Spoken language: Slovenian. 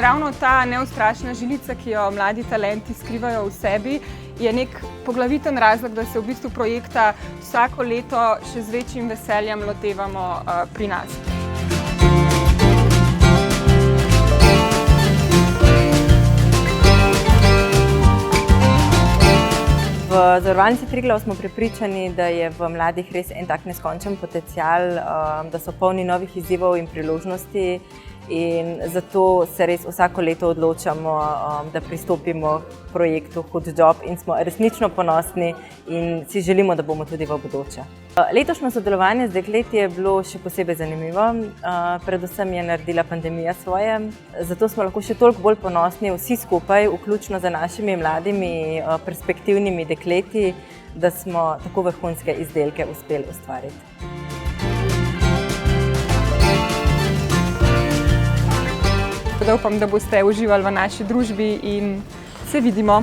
ravno ta neustrašna žilica, ki jo mladi talenti skrivajo v sebi, je nek poglaviten razlog, da se v bistvu projekta vsako leto še z večjim veseljem lotevamo pri nas. V Zavarovalnici Triglav smo prepričani, da je v mladih res en tak neskončen potencial, da so polni novih izzivov in priložnosti, in zato se res vsako leto odločamo, da pristopimo k projektu Hud Job in smo resnično ponosni in si želimo, da bomo tudi v bodoče. Letošnje sodelovanje z dekleti je bilo še posebej zanimivo, predvsem je naredila pandemija svoje, zato smo lahko še toliko bolj ponosni vsi skupaj, vključno z našimi mladimi, perspektivnimi dekleti, da smo tako vrhunske izdelke uspeli ustvariti. Upam, da boste uživali v naši družbi in se vidimo.